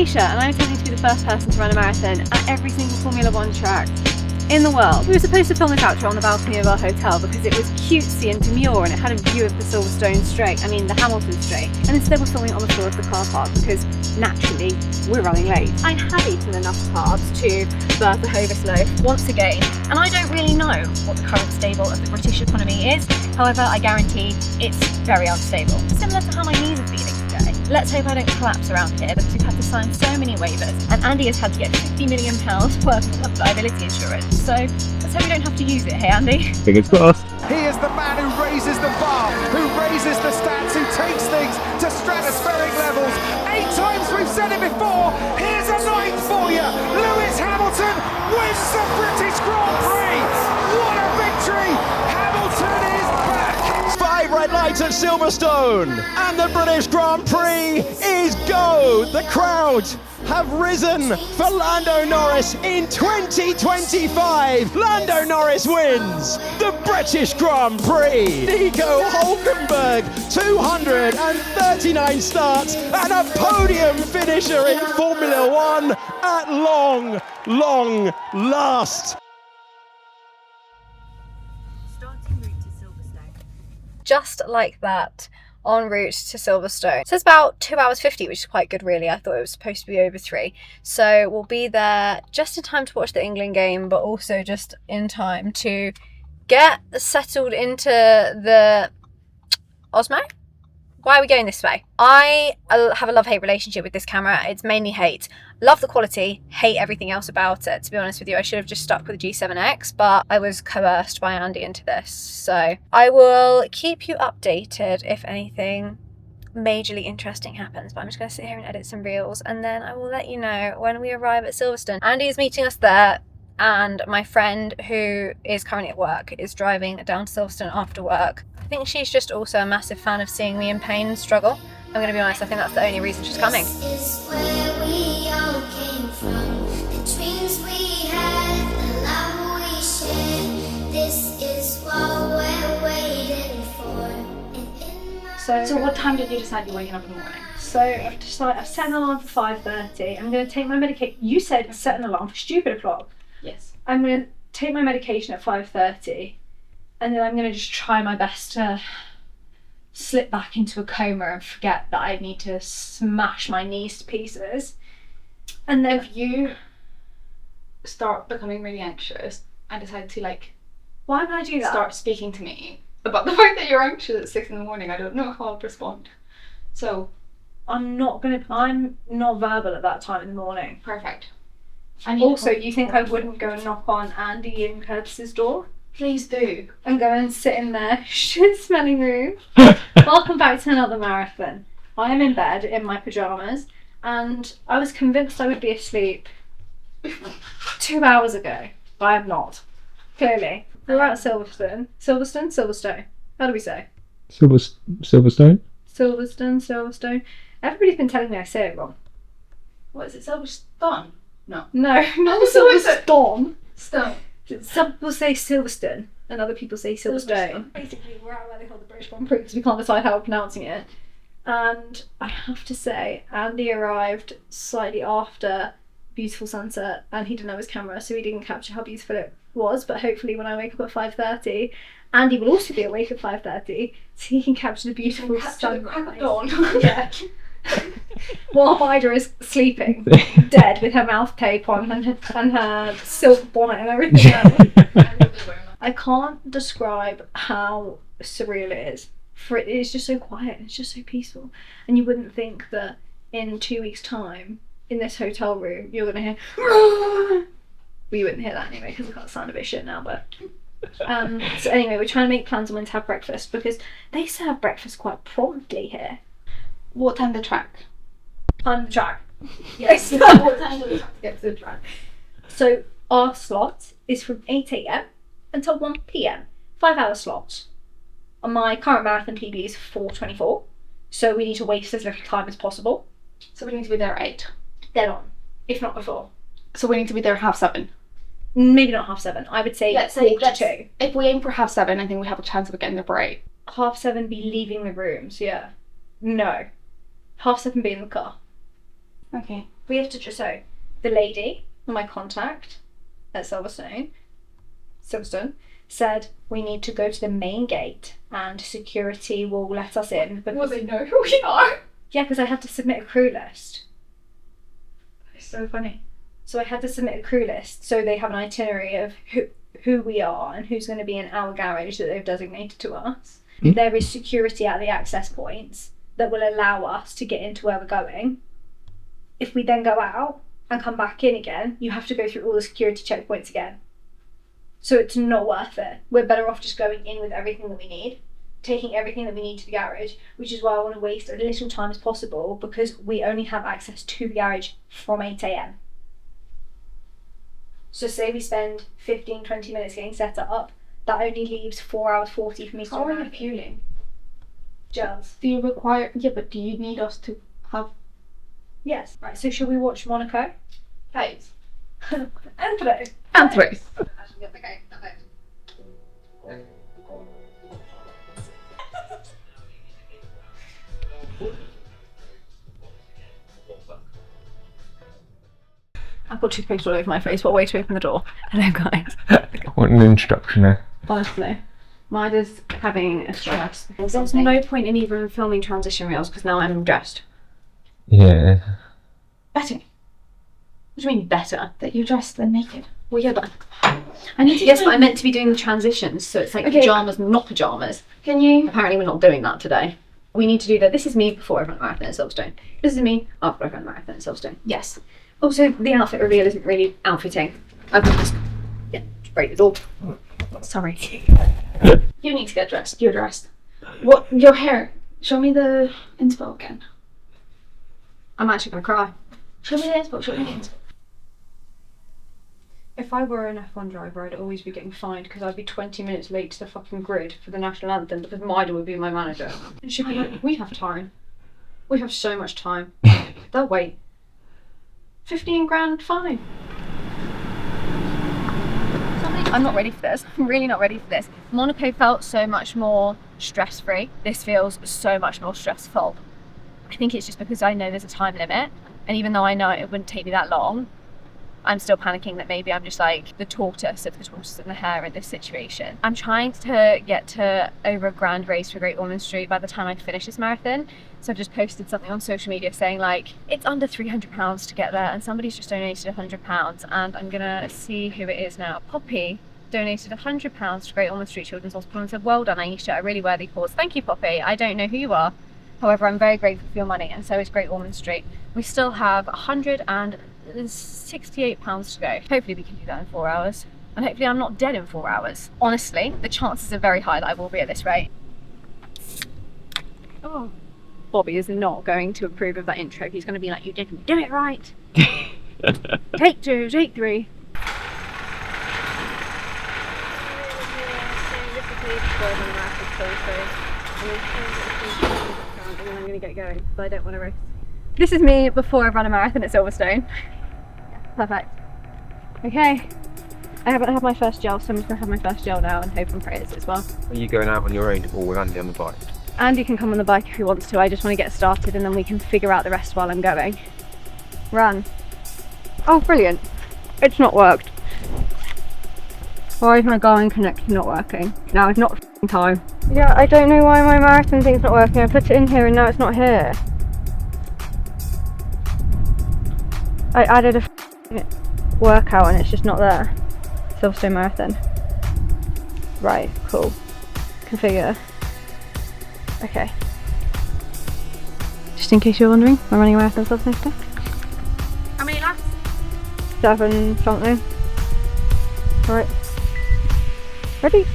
Alicia, and I'm attempting to be the first person to run a marathon at every single Formula 1 track in the world. We were supposed to film this outro on the balcony of our hotel because it was cutesy and demure and it had a view of the Silverstone the Hamilton Straight, and instead we're filming on the floor of the car park because naturally we're running late. I have eaten enough carbs to birth the Hovis loaf once again, and I don't really know what the current stable of the British economy is. However, I guarantee it's very unstable, similar to how my knees are feeling today. Let's hope I don't collapse around here because we've had to sign so many waivers, and Andy has had to get £50 million worth of liability insurance. So let's hope we don't have to use it. Hey, Andy. Fingers crossed. He is the man who raises the bar, who raises the stats, who takes things to stratospheric levels. 8 times we've said it before. Here's a 9th for you. Lewis Hamilton wins the British Grand Prix. What a victory! Hamilton is back. 5 red lights at Silverstone, and the British Grand Prix is go. The crowd have risen for Lando Norris in 2025. Lando Norris wins the British Grand Prix. Nico Hulkenberg, 239 starts and a podium finisher in Formula 1 at long last. Starting route to Silverstone. Just like that. En route to Silverstone. So it's about 2 hours 50, which is quite good really. I thought it was supposed to be over 3. So we'll be there just in time to watch the England game, but also just in time to get settled into the Osmo? Why are we going this way? I have a love-hate relationship with this camera. It's mainly hate. Love the quality, hate everything else about it. To be honest with you, I should have just stuck with the G7X, but I was coerced by Andy into this. So I will keep you updated if anything majorly interesting happens, but I'm just going to sit here and edit some reels, and then I will let you know when we arrive at Silverstone. Andy is meeting us there, and my friend who is currently at work is driving down to Silverstone after work. I think she's just also a massive fan of seeing me in pain and struggle. I'm going to be honest, I think that's the only reason she's coming. This is where we all came from. The dreams we had, the love we shared. This is what we're waiting for. So what time did you decide you're waking up in the morning? So I've set an alarm for 5:30. I'm going to take my medication. You said set an alarm for stupid o'clock. Yes. I'm going to take my medication at 5:30, and then I'm going to just try my best to slip back into a coma and forget that I need to smash my knees to pieces. And then If you start becoming really anxious and decide to why would I do that? start speaking to me about the fact that you're anxious at 6 in the morning, I don't know how I'll respond. So I'm not verbal at that time in the morning. perfect. Also, you think I wouldn't go and knock on Andy and Curtis's door please do. and go and sit in their shit-smelling room? Welcome back to another marathon. I am in bed in my pyjamas, and I was convinced I would be asleep 2 hours ago, but I am not. Clearly. We're at Silverstone. Silverstone? How do we say? Silverstone? Silverstone. Everybody's been telling me I say it wrong. What is it? Silverstone? No. No, not What is it? Silverstone. Stone. Some people say Silverstone, and other people say Silverstone. Basically, we're out where they hold the British Grand Prix because we can't decide how we're pronouncing it. And I have to say, Andy arrived slightly after beautiful sunset, and he didn't have his camera, so he didn't capture how beautiful it was. But hopefully, when I wake up at 5:30, Andy will also be awake at 5:30, so he can capture the beautiful sun. The crack of dawn. Yeah. While Ida is sleeping, dead, with her mouth tape on and her silk bonnet and everything else. I can't describe how surreal it is. For it's just so quiet, it's just so peaceful. And you wouldn't think that in 2 weeks' time, in this hotel room, you're going to hear... Well, you wouldn't hear that anyway, because I can't sound a bit shit now, but... so anyway, we're trying to make plans on when to have breakfast, because they serve breakfast quite promptly here. What time the track? On the track. Yes. What time do we have to get to the track? So our slot is from 8 AM until 1 PM. 5-hour slots. On my current marathon PB is 4:24, so we need to waste as little time as possible. So we need to be there at 8. Then on, if not before. So we need to be there 7:30. Maybe not 7:30. I would say Let's say 2. If we aim for 7:30, I think we have a chance of getting there for 8. 7:30 be leaving the rooms, yeah. No. 7:30 be in the car. Okay. We have to just, so the lady, my contact at Silverstone, said we need to go to the main gate and security will let us in. Because, Well, they know who we are. yeah, because I had to submit a crew list. It's so funny. So I had to submit a crew list so they have an itinerary of who we are and who's going to be in our garage that they've designated to us. There is security at the access points that will allow us to get into where we're going. If we then go out and come back in again, you have to go through all the security checkpoints again. So it's not worth it. We're better off just going in with everything that we need, taking everything that we need to the garage, which is why I want to waste as little time as possible because we only have access to the garage from 8 a.m. So say we spend 15-20 minutes getting set up, that only leaves 4 hours 40 for me to How are you arrive. fueling? Gels. Do you require... Yeah, but do you need us to have... Yes. Right, so shall we watch Monaco? Plates? And today. And throws. Okay, perfect. I've got toothpaste all over my face. What way to open the door? Hello, guys. I want an instruction there. Honestly, mine is having a stress. There's no point in even filming transition reels because now I'm dressed. Yeah. Better. What do you mean better? That you're dressed then naked. Well, yeah, but I need to. Yes, but I meant to be doing the transitions, so it's like pajamas, not pajamas. Can you... Apparently, we're not doing that today. We need to do that. This is me before I run a marathon at Silverstone. This is me after I run a marathon at Silverstone. Yes. Also, the outfit reveal isn't really outfitting. I've just break it all. Sorry. You need to get dressed. You're dressed. What? Your hair. Show me the inspo again. I'm actually gonna cry. Show me the inspo. Show me the inspo. If I were an F1 driver, I'd always be getting fined because I'd be 20 minutes late to the fucking grid for the national anthem because Maida would be my manager. And she'd be like, we have time. We have so much time. They'll wait. 15 grand fine. I'm not ready for this. I'm really not ready for this. Monaco felt so much more stress-free. This feels so much more stressful. I think it's just because I know there's a time limit, and even though I know it wouldn't take me that long, I'm still panicking that maybe I'm just like the tortoise of the tortoise and the hare in this situation. I'm trying to get to over a grand race for Great Ormond Street by the time I finish this marathon. So I've just posted something on social media saying like, it's under £300 to get there and somebody's just donated £100 and I'm gonna see who it is now. Poppy donated £100 to Great Ormond Street Children's Hospital and said, well done Aisha, a really worthy cause. Thank you Poppy, I don't know who you are. However, I'm very grateful for your money and so is Great Ormond Street. We still have £168 to go. Hopefully we can do that in 4 hours. And hopefully I'm not dead in 4 hours. Honestly, the chances are very high that I will be at this rate. Oh. Bobby is not going to approve of that intro. He's going to be like, you didn't do it right. Take 2, take 3. And then I'm going to get going, but I don't want to race. This is me before I've run a marathon at Silverstone. Perfect. Okay. I haven't had my first gel, so I'm just going to have my first gel now and hope and pray it's as well. Are you going out on your own or with Andy on the bike? Andy can come on the bike if he wants to. I just want to get started and then we can figure out the rest while I'm going. Run. Oh, brilliant. It's not worked. Why is my Garmin Connect not working? Now it's not time. Yeah, I don't know why my marathon thing's not working. I put it in here and now it's not here. I added a workout and it's just not there. Silverstone Marathon. Right, cool. Configure. Okay. Just in case you're wondering, I'm running a marathon Silverstone today. How many laps? 7 something. Alright. Ready?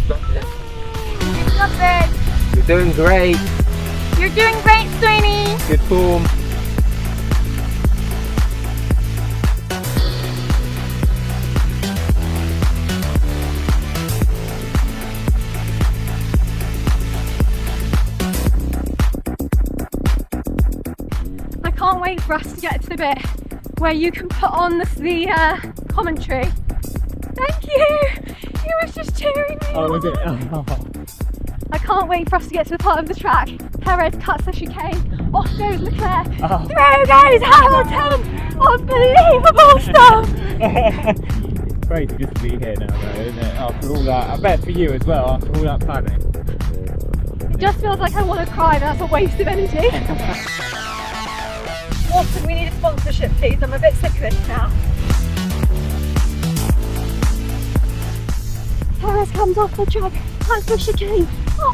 Love it! You're doing great. You're doing great, Sweeney! Good form. I can't wait for us to get to the bit where you can put on the commentary. Thank you! He was just cheering me on. Was it? Oh. I can't wait for us to get to the part of the track. Perez cuts the chicane Off goes Leclerc. Through goes Hamilton. Unbelievable stuff. Crazy just to be here now though, isn't it? After all that, I bet for you as well, after all that planning. It just feels like I want to cry, that's a waste of energy. Watson, we need a sponsorship please, I'm a bit sick of this now. Perez comes off the track, time for chicane. Oh,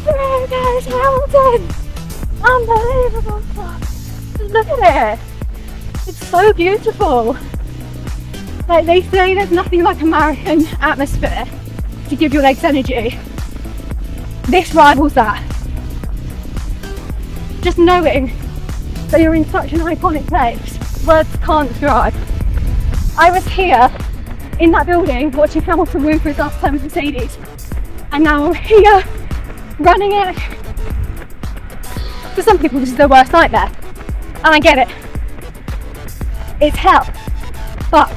there goes Hamilton. Unbelievable stuff. Look at it. It's so beautiful. Like they say there's nothing like American atmosphere to give your legs energy. This rivals that. Just knowing that you're in such an iconic place, words can't describe. I was here in that building watching Hamilton win for his last time with Mercedes, and now I'm here running it. For some people this is their worst nightmare, and I get it. It's hell, but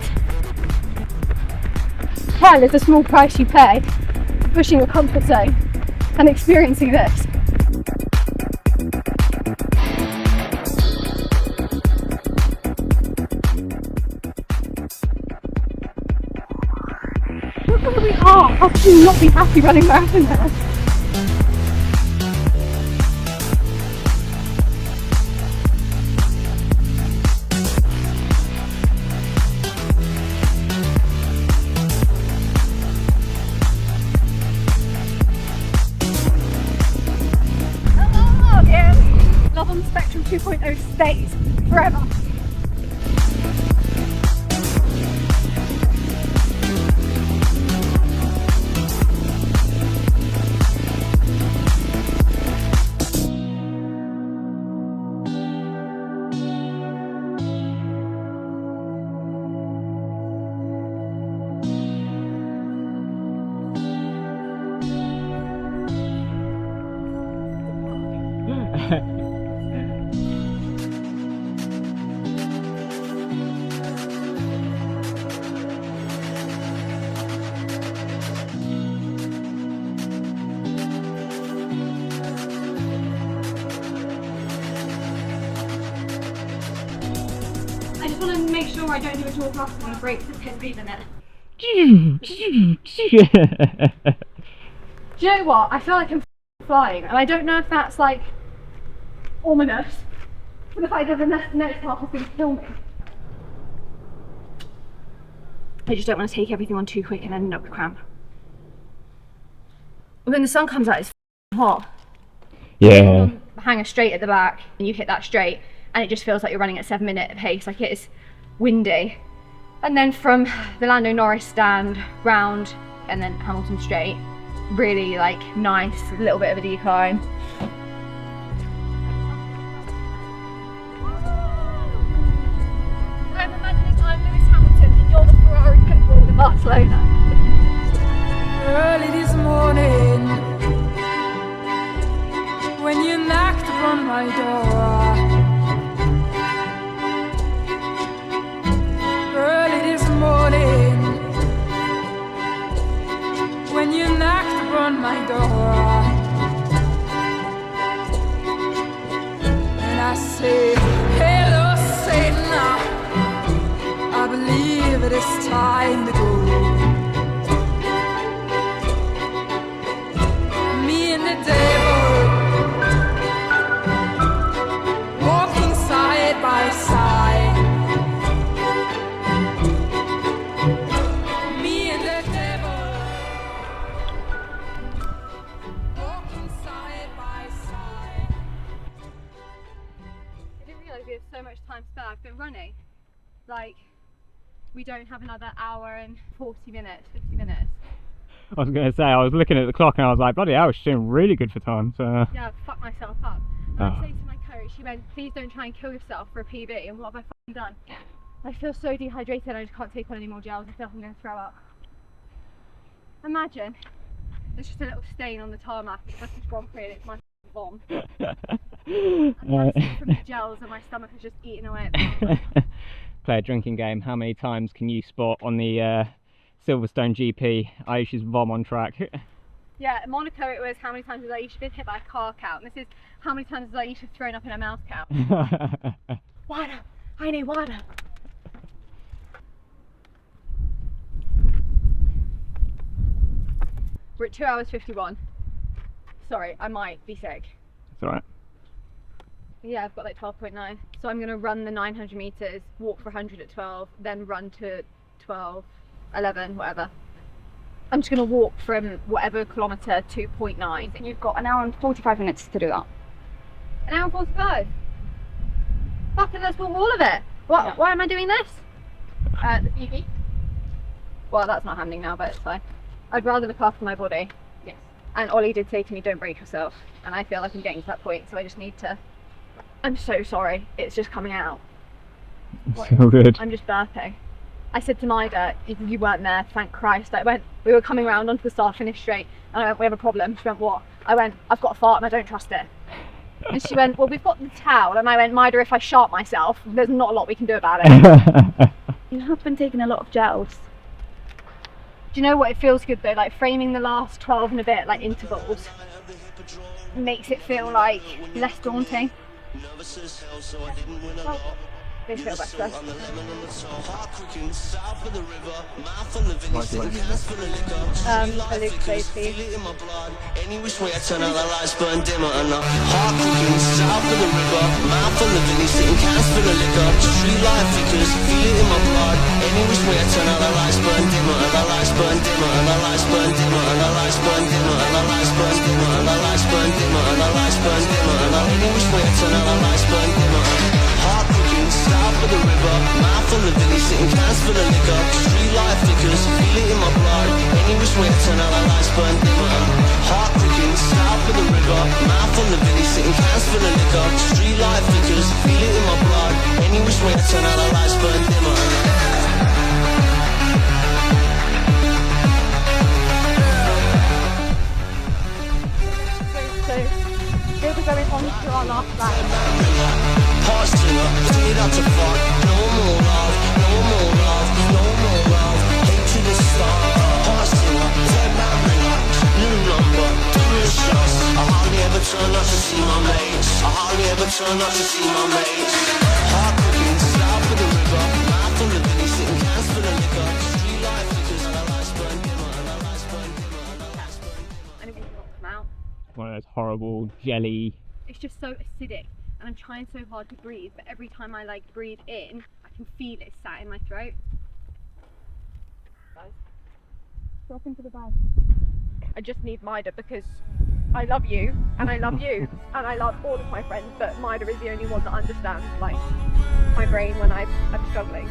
hell is a small price you pay for pushing your comfort zone and experiencing this. Look where we are! How can you not be happy running marathon now? Love on the Spectrum 2.0 stays forever. I just want to make sure I don't do a dual thrust on the brakes that hit speed limit. Do you know what? I feel like I'm flying, and I don't know if that's like ominous for the fact that the next half is going to kill me. I just don't want to take everything on too quick and end up with cramp. When the sun comes out, it's hot. Yeah. Hanger straight at the back, and you hit that straight, and it just feels like you're running at 7-minute pace, like it is windy. And then from the Lando Norris stand round and then Hamilton straight, really like nice, little bit of a decline. I'm imagining I'm Lewis Hamilton and you're the Ferrari pit bull in Barcelona. Early this morning, when you knocked upon my door. Early this morning, when you knocked upon my door. And I say, hello Satan, I believe it is time to go. Me and the devil walking side by side. Me and the devil walking side by side. I didn't realise we had so much time spare. I've been running like we don't have another hour and 40 minutes, 50 minutes. I was going to say, I was looking at the clock and I was like, bloody hell, she's doing really good for time. So Yeah, I've fucked myself up. And I say to my coach, she went, please don't try and kill yourself for a PB. And what have I fucking done? I feel so dehydrated, I just can't take on any more gels. I feel like I'm going to throw up. Imagine, there's just a little stain on the tarmac. It's like a Grand Prix and it's my vom. And that's from the gels and my stomach has just eaten away at me. play a drinking game. How many times can you spot on the Silverstone GP Aisha's vom on track? Yeah, in Monaco it was how many times has Aisha been hit by a car count. And this is how many times has Aisha thrown up in her mouth count. Water! I need water! We're at 2 hours 51. Sorry, I might be sick. It's alright. Yeah, I've got like 12.9. So I'm gonna run the 900 meters, walk for 100 at 12, then run to 12, 11, whatever. I'm just gonna walk from whatever kilometre to 0.9. You've got an hour and 45 minutes to do that. An hour and 45? Fucking let's walk all of it. What? Yeah. Why am I doing this? The PV? Well, that's not happening now, but it's fine. I'd rather look after my body. Yes. And Ollie did say to me, don't break yourself. And I feel like I'm getting to that point, so I just need to... I'm so sorry. It's just coming out. It's so good. I'm just burping. I said to Maida, you weren't there, thank Christ. We were coming round onto the start finish straight, and I went, we have a problem. She went, what? I went, I've got a fart and I don't trust it. And she went, well, we've got the towel. And I went, Maida, if I shart myself, there's not a lot we can do about it. You have been taking a lot of gels. Do you know what? It feels good though, like framing the last 12 and a bit, like intervals, makes it feel like less daunting. Well, they feel better. A Luke Slade, please. Any which way I turn out, the lights burn dimmer and the heart quicking south of the river. Mouth on the vinny, sitting cans full of liquor. Street light flickers, feel it in my blood. Any which way I turn out, the lights burn dimmer and the lights burn dimmer and the lights burn dimmer and the lights burn dimmer and the lights burn dimmer and the lights burn dimmer and the lights burn dimmer and any which way I turn out, the lights burn dimmer. Heart quicking south of the river. Mouth on the vinny, sitting cans full of liquor. Street light flickers, feel it in my blood. Any which way I turn out, the lights burn dimmer. Heart quicking south of the river. Mouth on the vinny, sitting cans full of liquor. Street light flickers, feel it in my blood. Any which way I turn out, the lights burn dimmer. So, we'll be going on to our last lap. Heart singer, fade out to fuck. No more love, no more love, no more love. Hate to the start. Heart singer, dead man ringer. New number, doing shots. I hardly ever turn up to see my mates. I hardly ever turn up to see my mates. Heart cooking, south of the river. Mouth on the vinny, sitting cans full of liquor. Street light flickers and the lights burn dimmer and the lights burn dimmer and the lights burn dimmer. And it will not come out. One of those horrible jelly. It's just so acidic, and I'm trying so hard to breathe, but every time I like breathe in, I can feel it sat in my throat. Drop into the bag. I just need Maida because I love you, and I love you, and I love all of my friends, but Maida is the only one that understands like my brain when I'm struggling.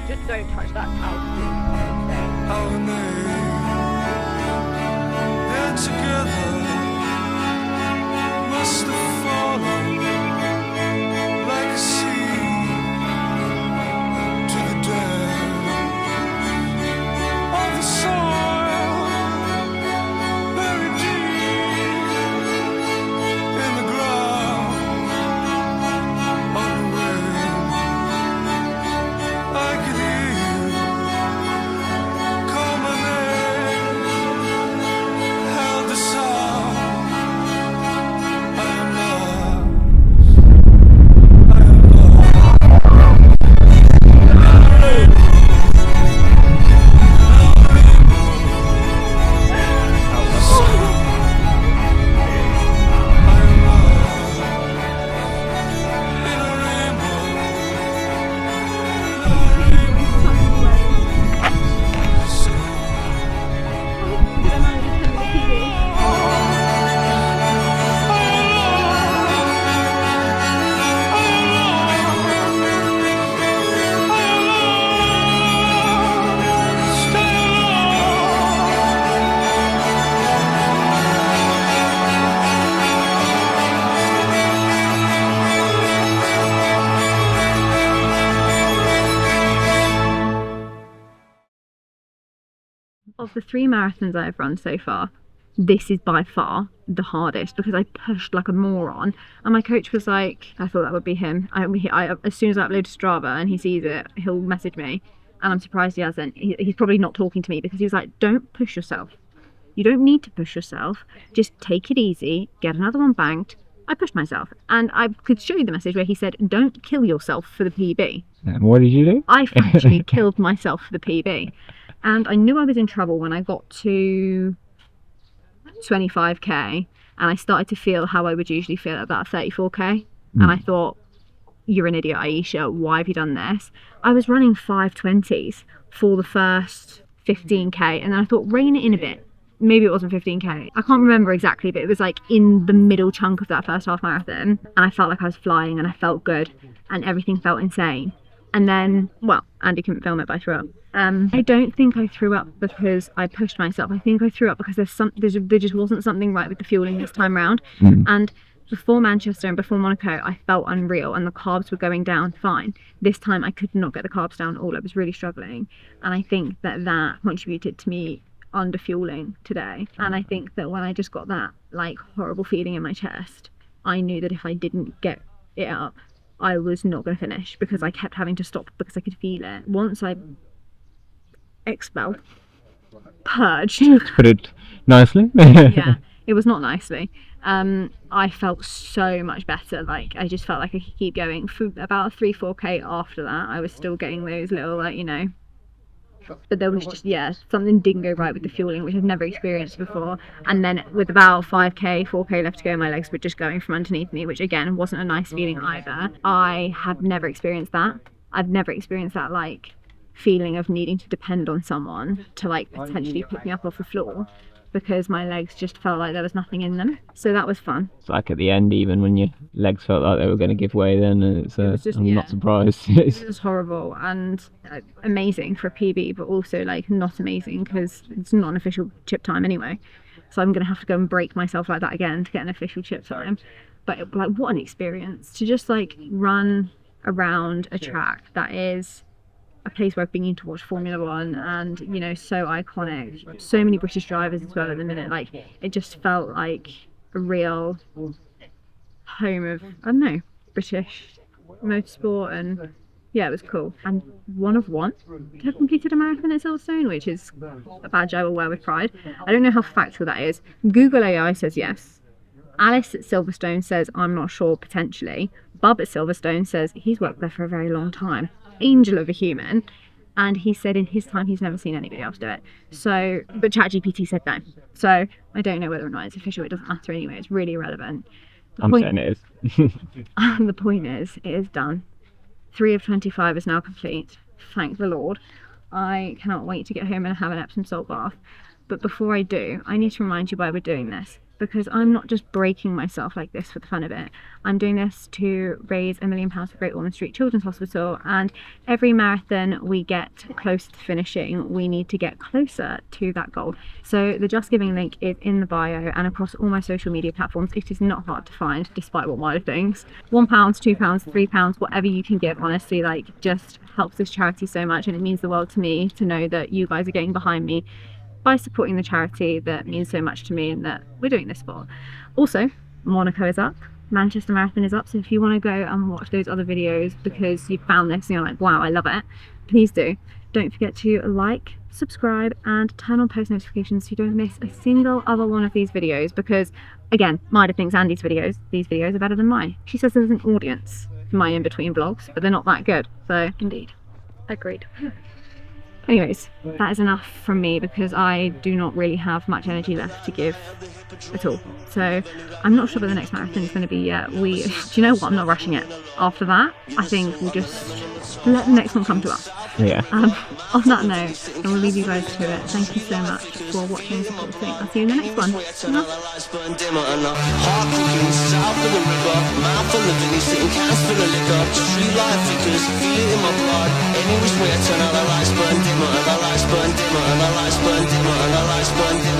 Just don't touch that towel. They're together. Must have fallen like a seed to the depth of the soil, buried deep in the ground. On the wind, I could hear you call my name, held the sound. Of the 3 marathons I've run so far, this is by far the hardest because I pushed like a moron, and my coach was like, I thought that would be him. As soon as I upload to Strava and he sees it, he'll message me, and I'm surprised he hasn't. He's probably not talking to me because he was like, don't push yourself. You don't need to push yourself. Just take it easy, get another one banked. I pushed myself, and I could show you the message where he said, don't kill yourself for the PB. And what did you do? I actually killed myself for the PB. And I knew I was in trouble when I got to 25k, and I started to feel how I would usually feel at about 34k. And I thought, you're an idiot, Aisha, why have you done this? I was running 5:20s for the first 15k, and then I thought, rein it in a bit. Maybe it wasn't 15k. I can't remember exactly, but it was like in the middle chunk of that first half marathon, and I felt like I was flying, and I felt good, and everything felt insane. And then, well, Andy couldn't film it, but I threw up. I don't think I threw up because I pushed myself. I think I threw up because there just wasn't something right with the fueling this time round. And before Manchester and before Monaco, I felt unreal, and the carbs were going down fine. This time I could not get the carbs down at all. I was really struggling, and I think that contributed to me under fueling today. And I think that when I just got that like horrible feeling in my chest, I knew that if I didn't get it up, I was not going to finish, because I kept having to stop because I could feel it. Once I purged, to put it nicely. yeah, it was not nicely. I felt so much better. Like, I just felt like I could keep going. For about 3-4k after that, I was still getting those little, like, you know, but there was just, yeah, something didn't go right with the fueling, which I've never experienced before. And then with about 5k, 4k left to go, my legs were just going from underneath me, which again wasn't a nice feeling either. I have never experienced that. I've never experienced that, like, feeling of needing to depend on someone to, like, potentially pick me up off the floor, because my legs just felt like there was nothing in them. So that was fun. It's like at the end, even when your legs felt like they were going to give way, then it's, I'm not surprised. It was horrible and amazing for a PB, but also like not amazing because it's not an official chip time anyway. So I'm going to have to go and break myself like that again to get an official chip time. But like, what an experience to just like run around a track that is a place where I've been to watch Formula One, and, you know, so iconic. So many British drivers as well at the minute. Like, it just felt like a real home of, I don't know, British motorsport, and yeah, it was cool. And one of one to have completed a marathon at Silverstone, which is a badge I will wear with pride. I don't know how factual that is. Google AI says yes. Alice at Silverstone says, I'm not sure, potentially. Bub at Silverstone says he's worked there for a very long time. Angel of a human, and he said in his time he's never seen anybody else do it. So, but ChatGPT said no. So I don't know whether or not it's official. It doesn't matter anyway. It's really irrelevant. I'm saying it is. The point is, it is done. 3 of 25 is now complete. Thank the Lord. I cannot wait to get home and have an Epsom salt bath. But before I do, I need to remind you why we're doing this. Because I'm not just breaking myself like this for the fun of it. I'm doing this to raise £1 million for Great Ormond Street Children's Hospital, and every marathon we get close to finishing, we need to get closer to that goal. So the Just Giving link is in the bio and across all my social media platforms. It is not hard to find, despite what Milo thinks. £1, £2, £3, whatever you can give, honestly, like, just helps this charity so much, and it means the world to me to know that you guys are getting behind me by supporting the charity that means so much to me and that we're doing this for. Also, Monaco is up, Manchester Marathon is up, so if you want to go and watch those other videos because you found this and you're like, wow, I love it, please do. Don't forget to like, subscribe, and turn on post notifications so you don't miss a single other one of these videos, because again, Maida thinks these videos are better than mine. She says there's an audience for my in-between vlogs, but they're not that good. So indeed, agreed. Anyways, that is enough from me because I do not really have much energy left to give at all. So I'm not sure what the next marathon is going to be yet. Do you know what? I'm not rushing it. After that, I think we'll just let the next one come to us. Yeah. On that note, I will leave you guys to it. Thank you so much for watching and supporting. I'll see you in the next one. Any which way I turn out, the lights burn dimmer, and the lights burn dimmer, and the lights burn dimmer, and the lights burn dimmer.